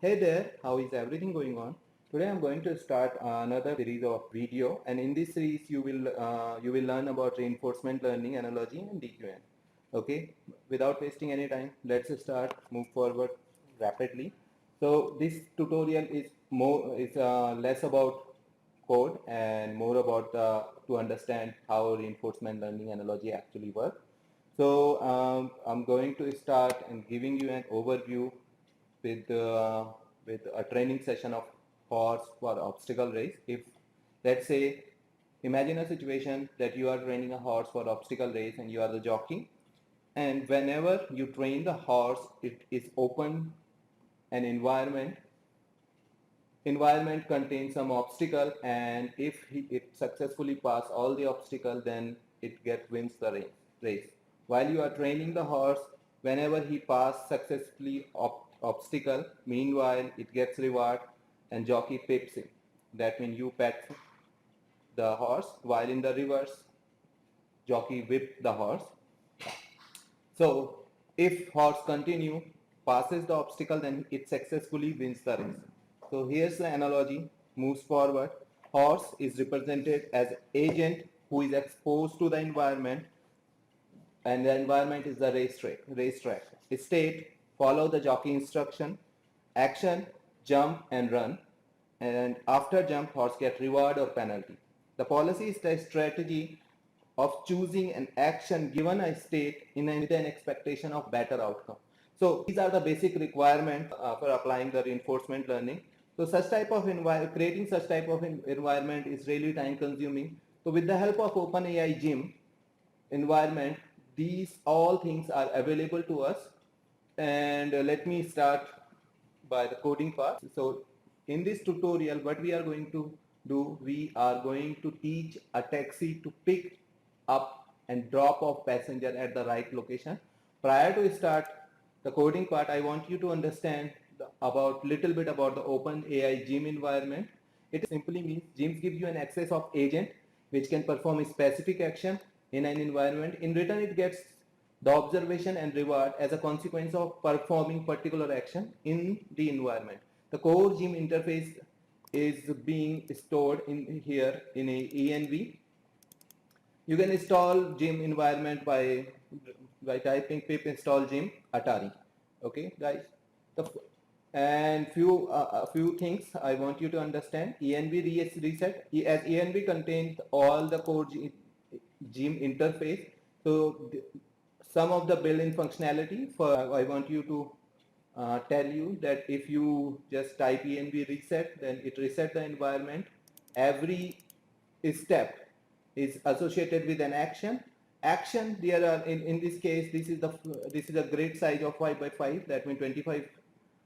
Hey there, how is everything going on? Today I'm going to start another series of video, and in this series you will learn about reinforcement learning, analogy, and DQN. Okay, without wasting any time, let's start. Move forward rapidly. So this tutorial is less about code and more about to understand how reinforcement learning analogy actually works. So I'm going to start and giving you an overview with uh, with a training session of horse for obstacle race. If let's say imagine a situation that you are training a horse for obstacle race and you are the jockey, and whenever you train the horse, it is open an environment contains some obstacle, and if it successfully pass all the obstacle, then it wins the race. While you are training the horse, whenever he pass successfully obstacle, meanwhile it gets reward and jockey pips him. That means you pet the horse, while in the reverse jockey whip the horse. So if horse continue, passes the obstacle, then it successfully wins the race. So here's the analogy, moves forward. Horse is represented as agent who is exposed to the environment, and the environment is the racetrack. State, follow the jockey instruction. Action, jump and run. And after jump, horse get reward or penalty. The policy is the strategy of choosing an action given a state with an expectation of better outcome. So these are the basic requirements for applying the reinforcement learning. So such type of creating such type of environment is really time consuming. So with the help of OpenAI Gym environment, these all things are available to us. And let me start by the coding part. So in this tutorial, what we are going to do, we are going to teach a taxi to pick up and drop off passenger at the right location. Prior to start the coding part, I want you to understand about little bit about the OpenAI Gym environment. It simply means gyms give you an access of agent which can perform a specific action in an environment. In return, it gets the observation and reward as a consequence of performing particular action in the environment. The core gym interface is being stored in here in a env. You can install gym environment by typing pip install gym atari. Okay, guys. The, and a few things I want you to understand. Env reset as env contains all the core gym interface. So some of the built-in functionality for I want you to tell you that if you just type env reset, then it reset the environment. Every step is associated with an action. There are in this case, this is a grid size of 5 by 5, that means 25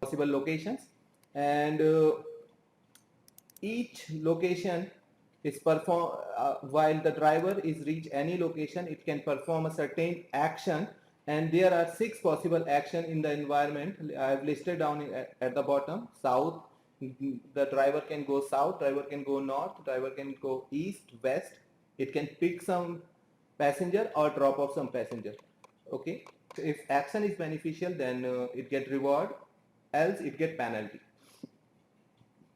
possible locations, and each location is perform while the driver is reach any location, it can perform a certain action, and there are 6 possible action in the environment. I have listed down at the bottom. South, the driver can go south, driver can go north, driver can go east, west. It can pick some passenger or drop off some passenger. Okay, so if action is beneficial, then it get reward, else it get penalty.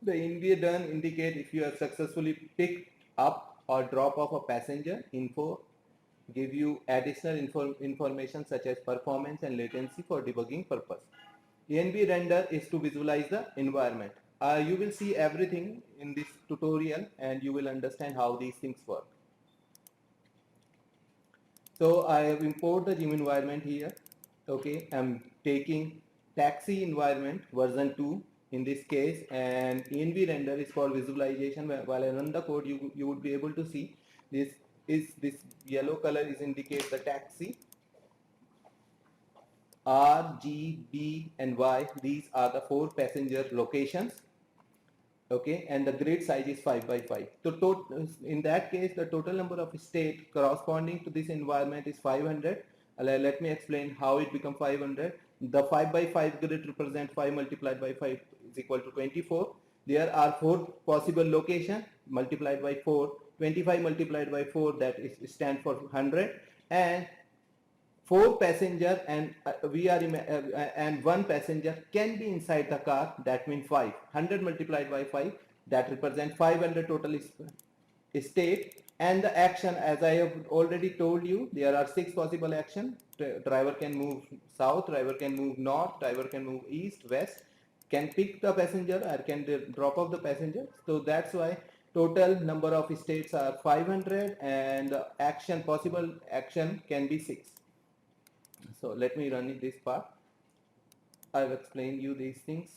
The env done indicate if you have successfully picked up or drop off a passenger. Info give you additional information such as performance and latency for debugging purpose. env render is to visualize the environment. You will see everything in this tutorial and you will understand how these things work. So I have imported the gym environment here. Okay, I'm taking taxi environment version 2 in this case, and env render is for visualization. While I run the code, you would be able to see this yellow color is indicate the taxi. R, G, B and Y, these are the 4 passenger locations. Okay, and the grid size is 5 by 5. So in that case, the total number of state corresponding to this environment is 500. Let me explain how it becomes 500. The 5 by 5 grid represents 5 multiplied by 5 is equal to 24. There are 4 possible locations multiplied by 4. 25 multiplied by 4, that is stand for 100, and 4 passenger and and 1 passenger can be inside the car, that means 5. 100 multiplied by 5, that represents 500 total state. And the action, as I have already told you, there are 6 possible action. Driver can move south, driver can move north, driver can move east, west, can pick the passenger or can drop off the passenger. So that's why total number of states are 500 and action, possible action can be 6. So let me run this part. I've explained you these things.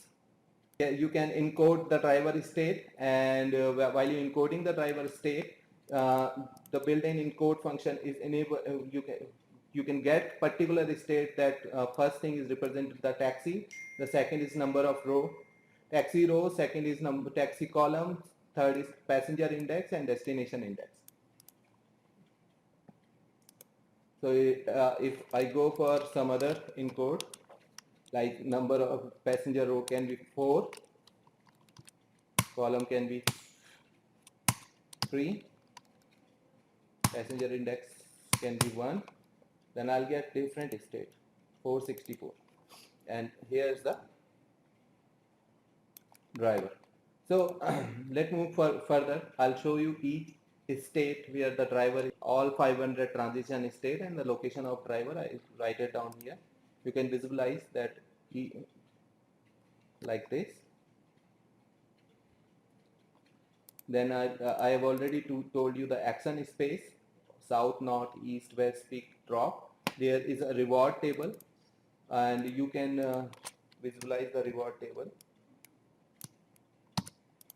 Yeah, you can encode the driver state, and while you encoding the driver state, the built-in encode function is enable. You can get particular state that first thing is represented the taxi, the second is number of row, taxi row, second is number taxi column, third is passenger index and destination index. So if I go for some other encode, like number of passenger row can be 4, column can be 3, passenger index can be 1, then I'll get different state 464, and here's the driver. So let's move further. I'll show you each state where the driver is, all 500 transition state and the location of driver. I write it down here. You can visualize that like this. Then I have already told you the action space, south, north, east, west, peak, drop. There is a reward table, and you can visualize the reward table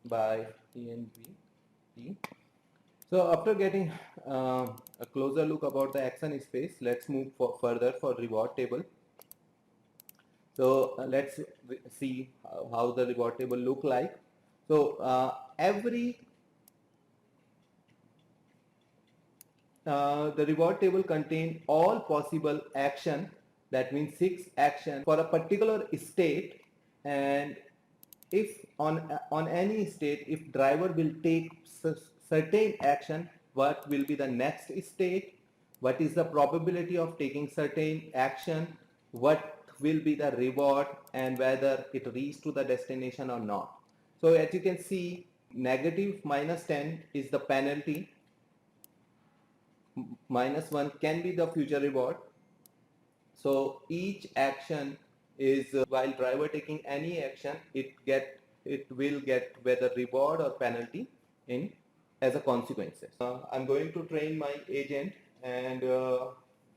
by T and V. So after getting a closer look about the action space, let's move further for reward table. So let's see how the reward table look like. So the reward table contain all possible action, that means 6 action for a particular state, and if on any state, if driver will take certain action, what will be the next state, what is the probability of taking certain action, what will be the reward, and whether it reach to the destination or not. So as you can see, negative -10 is the penalty, -1 can be the future reward. So each action is while driver taking any action, it will get whether reward or penalty in as a consequences. I'm going to train my agent and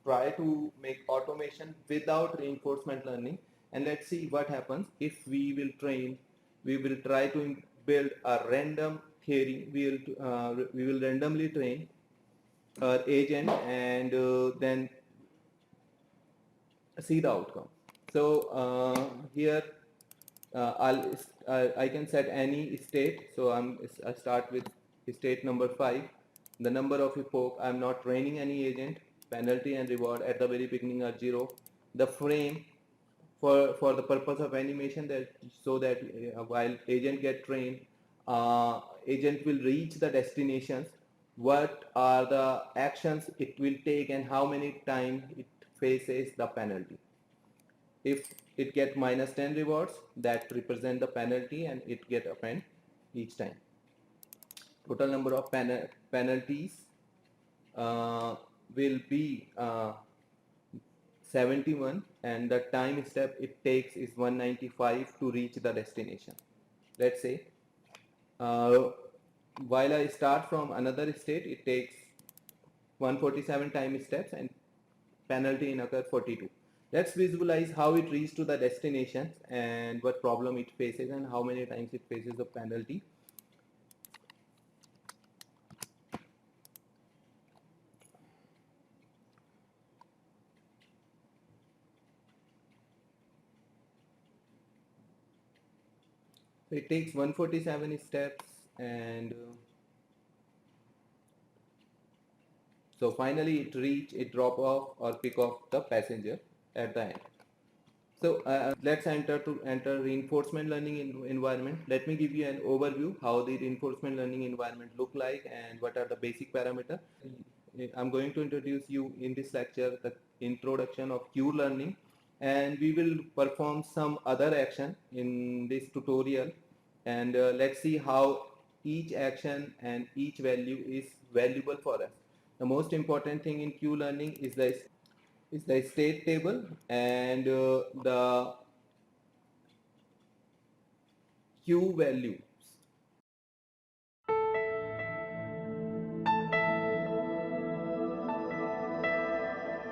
try to make automation without reinforcement learning, and let's see what happens if we will try to build a random theory. We will randomly train our agent and then see the outcome. So here I can set any state. So I start with state number 5. The number of epoch, I'm not training any agent. Penalty and reward at the very beginning are 0. The frame for the purpose of animation, that so that while agent get trained, agent will reach the destinations, what are the actions it will take and how many times it faces the penalty. If it get -10 rewards, that represent the penalty and it get append each time. Total number of penalties will be 71, and the time step it takes is 195 to reach the destination. Let's say while I start from another state, it takes 147 time steps and penalty in occur 42. Let's visualize how it reaches to the destination and what problem it faces and how many times it faces the penalty. So it takes 147 steps, and so finally it drop off or pick off the passenger at the end. So let's enter reinforcement learning environment. Let me give you an overview how the reinforcement learning environment look like and what are the basic parameters. I'm going to introduce you in this lecture the introduction of Q learning, and we will perform some other action in this tutorial, and let's see how each action and each value is valuable for us. The most important thing in Q learning is the state table and the Q value.